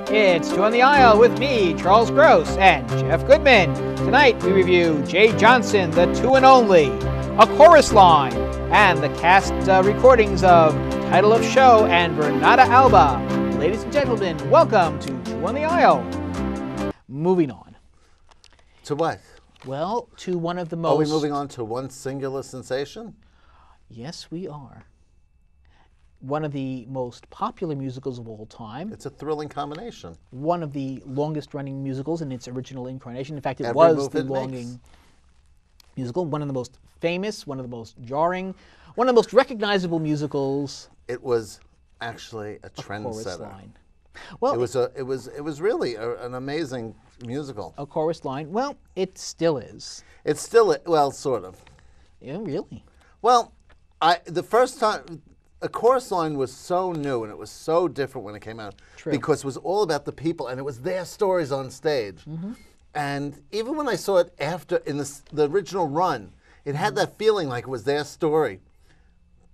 It's Two on the Aisle with me, Charles Gross, and Jeff Goodman. Tonight we review Jay Johnson, The Two and Only, A Chorus Line, and the cast recordings of Title of Show and Vernada Alba. Ladies and gentlemen, welcome to Two on the Aisle. Moving on. To what? Well, to one of the most... Are we moving on to one singular sensation? Yes, we are. One of the most popular musicals of all time. It's a thrilling combination. One of the longest-running musicals in its original incarnation. In fact, it was the longest musical. One of the most famous, one of the most jarring, one of the most recognizable musicals. It was actually a trendsetter. Well, it was really an amazing musical. A Chorus Line. Well, it still is. It's still, well, sort of. Yeah, really. Well, the first time. A Chorus Line was so new and it was so different when it came out. True. Because it was all about the people and it was their stories on stage. Mm-hmm. And even when I saw it after in the original run, it had that feeling like it was their story.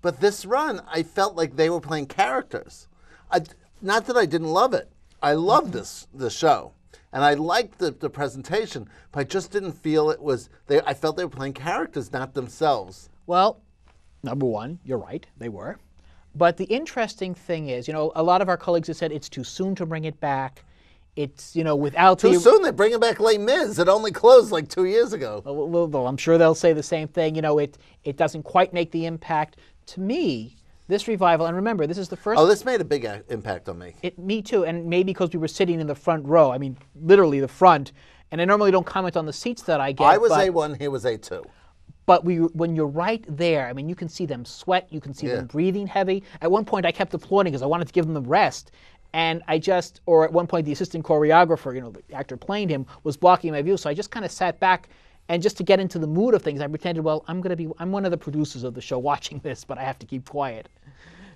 But this run, I felt like they were playing characters. Not that I didn't love it. I loved the show. And I liked the presentation, but I just didn't feel it was, I felt they were playing characters, not themselves. Well, number one, you're right, they were. But the interesting thing is, a lot of our colleagues have said it's too soon to bring it back. It's, without Too soon? They bring it back Les Mis. It only closed like 2 years ago. Well, I'm sure they'll say the same thing. It doesn't quite make the impact. To me, this revival, and remember, this is the first... Oh, this made a big impact on me. Me too, and maybe because we were sitting in the front row. I mean, literally the front. And I normally don't comment on the seats that I get. I was A1, he was A2. But when you're right there, I mean, you can see them sweat, you can see them breathing heavy. At one point, I kept applauding because I wanted to give them the rest. And or at one point, the assistant choreographer, the actor playing him, was blocking my view. So I just kind of sat back, and just to get into the mood of things, I pretended, well, I'm one of the producers of the show watching this, but I have to keep quiet.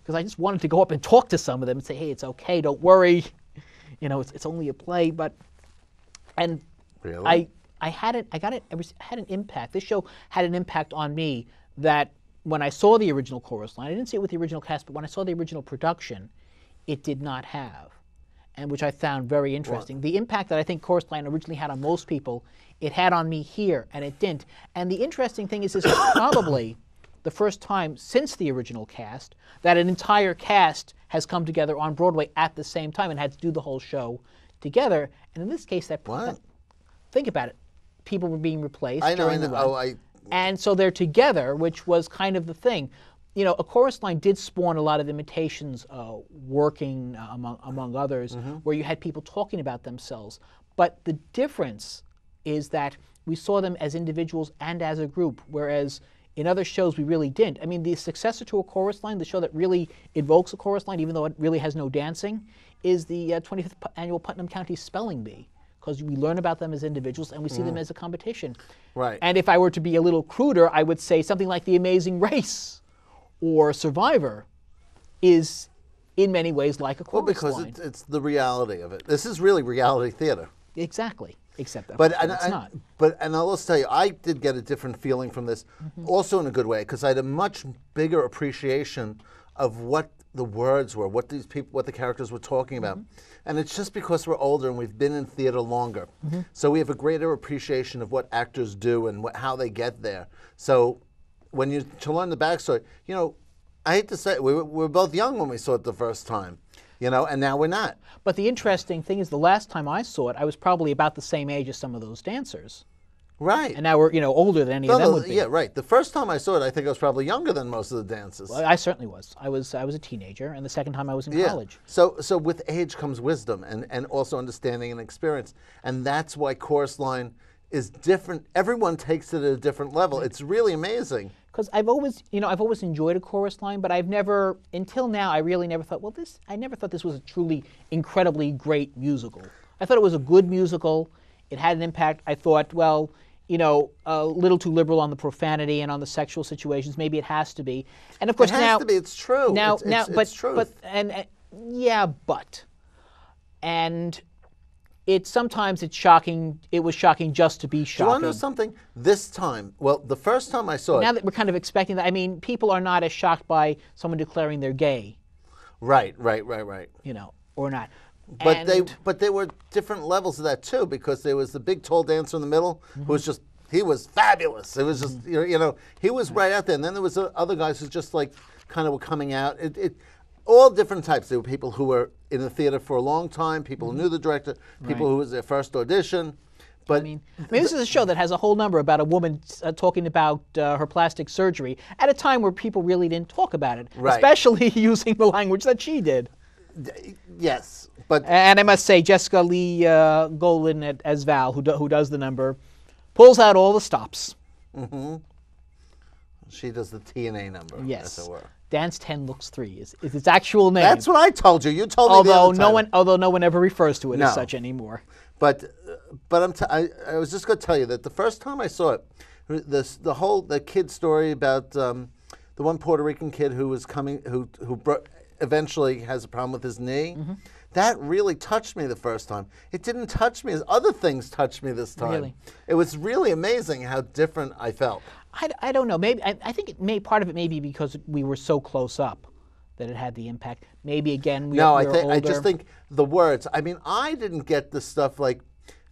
Because I just wanted to go up and talk to some of them and say, hey, it's okay, don't worry. It's only a play. And really? I had an impact. This show had an impact on me that when I saw the original Chorus Line, I didn't see it with the original cast, but when I saw the original production, it did not have, and which I found very interesting. The impact that I think Chorus Line originally had on most people, it had on me here, and it didn't. And the interesting thing is this is probably the first time since the original cast that an entire cast has come together on Broadway at the same time and had to do the whole show together. And in this case, think about it. People were being replaced during the run. And so they're together, which was kind of the thing. A Chorus Line did spawn a lot of imitations, working among others, where you had people talking about themselves. But the difference is that we saw them as individuals and as a group, whereas in other shows we really didn't. I mean, the successor to A Chorus Line, the show that really invokes A Chorus Line, even though it really has no dancing, is the 25th Annual Putnam County Spelling Bee. Because we learn about them as individuals and we see them as a competition. Right. And if I were to be a little cruder, I would say something like The Amazing Race or Survivor is in many ways like A Chorus Line. Well, because it's the reality of it. This is really reality theater. Exactly. Except that it's not. And I'll also tell you, I did get a different feeling from this, also in a good way, because I had a much bigger appreciation of what the words were, what the characters were talking about. And it's just because we're older and we've been in theater longer. So we have a greater appreciation of what actors do and how they get there. So when to learn the backstory, I hate to say it, we were both young when we saw it the first time, and now we're not. But the interesting thing is the last time I saw it, I was probably about the same age as some of those dancers. Right. And now we're, older than any of them would be. Yeah, right. The first time I saw it, I think I was probably younger than most of the dancers. Well, I certainly was. I was a teenager, and the second time I was in college. So with age comes wisdom and also understanding and experience. And that's why Chorus Line is different. Everyone takes it at a different level. It's really amazing. Because I've always enjoyed A Chorus Line, but I've never, until now, I really never thought, I never thought this was a truly incredibly great musical. I thought it was a good musical. It had an impact. I thought, a little too liberal on the profanity and on the sexual situations. Maybe it has to be. And of course it has to be. It's true. It's true. And sometimes it's shocking. It was shocking just to be Do you shocking. want to know something? This time, well, the first time I saw Now it, that we're kind of expecting that, I mean, people are not as shocked by someone declaring they're gay, right. or not. But And- there were different levels of that too, because there was the big tall dancer in the middle Mm-hmm. who was he was fabulous. It was just he was right out there. And then there was other guys who just like kind of were coming out. All different types. There were people who were in the theater for a long time, people who knew the director, people who was their first audition. But I mean, this is a show that has a whole number about a woman talking about her plastic surgery at a time where people really didn't talk about it, Right. especially using the language that she did. yes, but And I must say, Jessica Lee Golin as Val, who does the number, pulls out all the stops. she does the TNA number. Yes. As it were. Dance 10 Looks 3 is its actual name. That's what I told you. You told me the although other no time. one, although no one ever refers to it No. as such anymore. But I was just going to tell you that the first time I saw it, the kid story about the one Puerto Rican kid who was coming, who eventually has a problem with his knee. Mm-hmm. That really touched me the first time. It didn't touch me as other things touched me this time. Really? It was really amazing how different I felt. I don't know. Maybe I think part of it may be because we were so close up that it had the impact. Maybe again we No, we're I just older. think the words. I mean, I didn't get the stuff like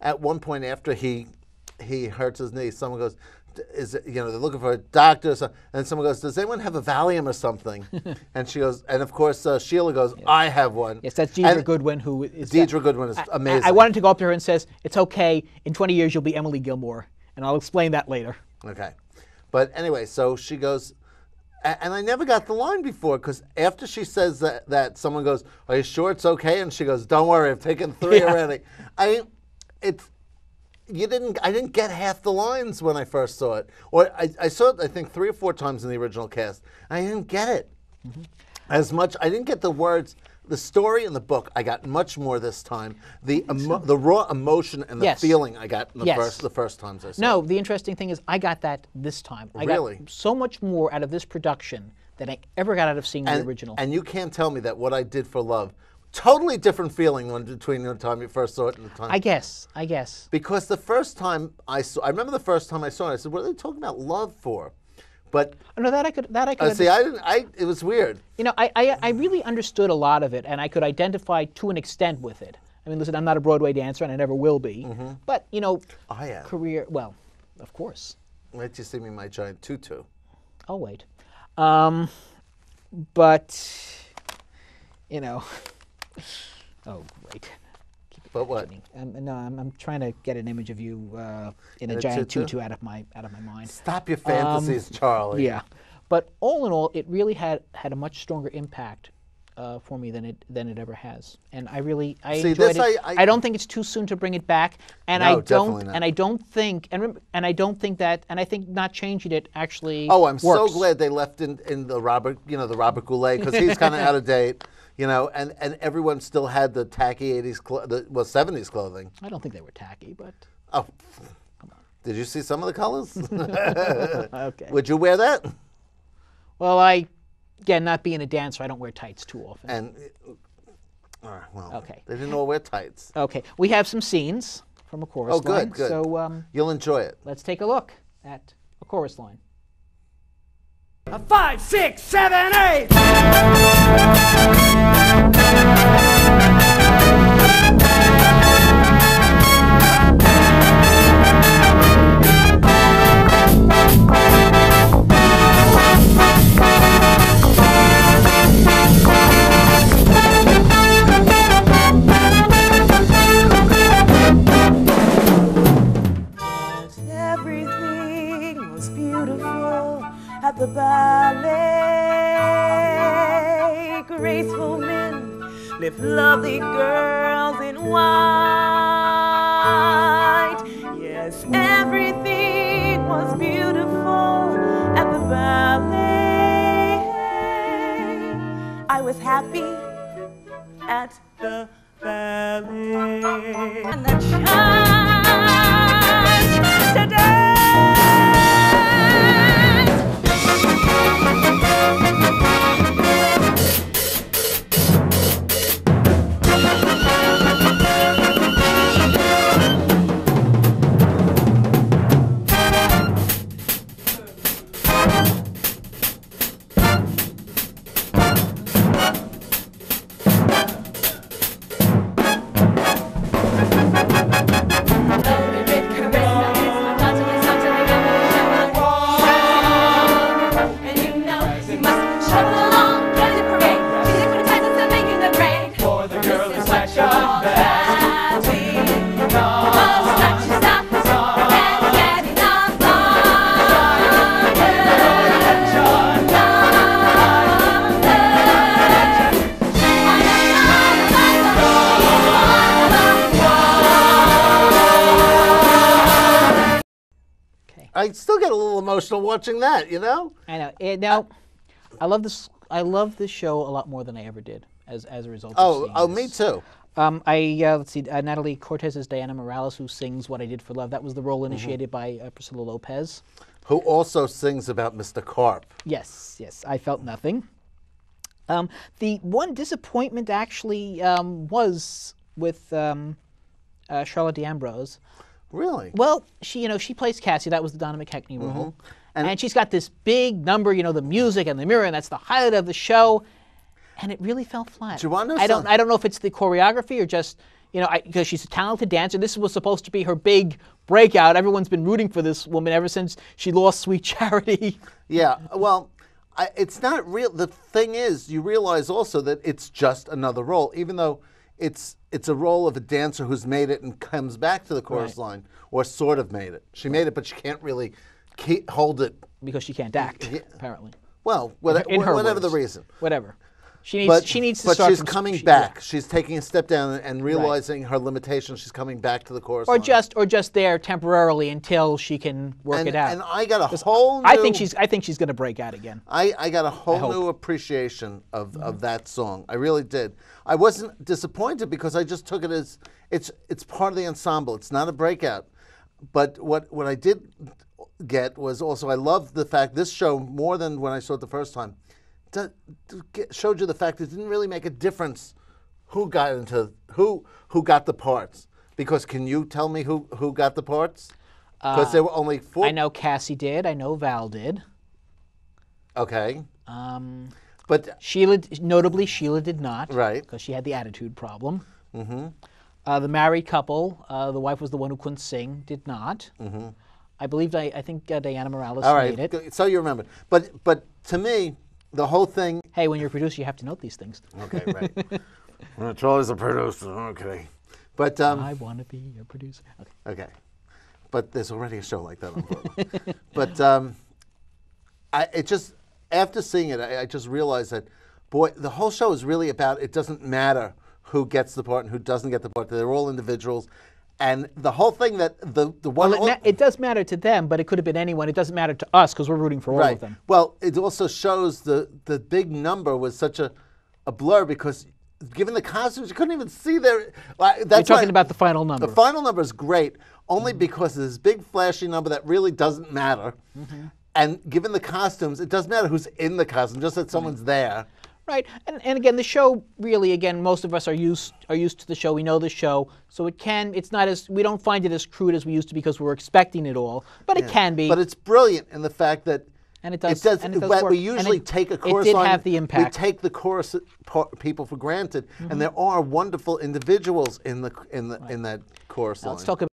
at one point after he hurts his knee, someone goes, "Is it, they're looking for a doctor?" Or something, and someone goes, "Does anyone have a Valium or something?" And she goes, and of course Sheila goes, "I have one." Yes, that's Deidre And Goodwin, who is Deidre Goodwin is amazing. I wanted to go up to her and says, "It's okay. In 20 years, you'll be Emily Gilmore," and I'll explain that later. Okay, but anyway, so she goes. And I never got the line before because after she says that someone goes, "Are you sure it's okay?" And she goes, "Don't worry, I've taken 3 already." I didn't get half the lines when I first saw it, or I saw it I think 3 or 4 times in the original cast. I didn't get it as much. I didn't get the words. The story in the book, I got much more this time. The raw emotion and the Yes. feeling I got in the Yes. first times I saw it. No, the interesting thing is I got that this time. I Really? got so much more out of this production than I ever got out of seeing the original. And you can't tell me that what I did for love, totally different feeling between the time you first saw it and the time. I guess. Because the first time I remember the first time I saw it, I said, "What are they talking about love for?" But No, that I could. see, I didn't. It was weird. I really understood a lot of it, and I could identify to an extent with it. I mean, listen, I'm not a Broadway dancer, and I never will be. But I am. career. Well, of course. Wait till you see me in my giant tutu. I'll wait. But oh great. But what? No, I'm trying to get an image of you in a In a giant tutu? tutu out of my mind. Stop your fantasies, Charlie. Yeah, but all in all, it really had a much stronger impact for me than it ever has, and I See, enjoyed this it. I- I don't think it's too soon to bring it back, and No, definitely not. I don't think, and I don't think that, and I think not changing it actually. Oh, I'm so works. glad they left in the Robert, the Robert Goulet, because he's kind of out of date, and everyone still had the tacky 80s, 70s clothing. I don't think they were tacky, but Oh, did you see some of the colors? okay. Would you wear that? Well, again, not being a dancer, I don't wear tights too often. And well, Okay. they didn't all wear tights. Okay, we have some scenes from a chorus Oh, good, line. good. So You'll enjoy it. let's take a look at a chorus line. 5, 6, 7, 8. Everything was beautiful at the ballet. Graceful men lift lovely girls in white. Yes, everything was beautiful at the ballet. I was happy at the ballet. And the chance to dance. I still get a little emotional watching that. You know. I know. Now, I love this. I love this show a lot more than I ever did as a result. Oh, of seeing me this. too. Let's see. Natalie Cortez is Diana Morales, who sings "What I Did for Love." That was the role initiated by Priscilla Lopez, who also sings about Mr. Carp. Yes, I felt nothing. The one disappointment actually was with Charlotte D'Ambrose. Really? Well, she plays Cassie. That was the Donna McKechnie role, and she's got this big number. The music and the mirror, and that's the highlight of the show. And it really fell flat. Do you want to know I don't know if it's the choreography or just because she's a talented dancer. This was supposed to be her big breakout. Everyone's been rooting for this woman ever since she lost Sweet Charity. Yeah. Well, it's not real. The thing is, you realize also that it's just another role, even though it's a role of a dancer who's made it and comes back to the chorus line, or sort of made it. She made it, but she can't really hold it because she can't act. Apparently. Well, in her whatever the words. reason. Whatever. She needs to start. But she's from, coming back. She's taking a step down and realizing Right. her limitations. She's coming back to the chorus line. Or just there temporarily until she can work it out. And I got a whole new... I think she's going to break out again. I got a whole new appreciation of that song. I really did. I wasn't disappointed because I just took it as it's part of the ensemble. It's not a breakout. But what I did get was also I loved the fact this show more than when I saw it the first time. Showed you the fact it didn't really make a difference who got the parts. Because can you tell me who got the parts? Because there were only 4. I know Cassie did. I know Val did. Okay. But notably Sheila did not. Right. Because she had the attitude problem. Mm-hmm. The married couple, the wife was the one who couldn't sing, did not. Mm-hmm. I believe I think Diana Morales made it. So you remember. But to me, the whole thing... Hey, when you're a producer, you have to note these things. Okay, right. Well, Charlie's a producer. Okay. But I want to be a producer. Okay. But there's already a show like that on Broadway. But it just... After seeing it, I just realized that, boy, the whole show is really about it doesn't matter who gets the part and who doesn't get the part. They're all individuals. And the whole thing that the one... Well, it does matter to them, but it could have been anyone. It doesn't matter to us because we're rooting for all of them. Well, it also shows the big number was such a blur because given the costumes, you couldn't even see their... That's You're talking about the final number. The final number is great only because of this big flashy number that really doesn't matter. Mm-hmm. And given the costumes, it doesn't matter who's in the costume, just that someone's there. Right, and again, the show really, again, most of us are used to the show. We know the show, so it's not as, we don't find it as crude as we used to because we're expecting it all. But it can be. But it's brilliant in the fact that it does work. We usually take a chorus line. It did have the impact. We take the chorus people for granted, and there are wonderful individuals in that chorus line. Let's talk about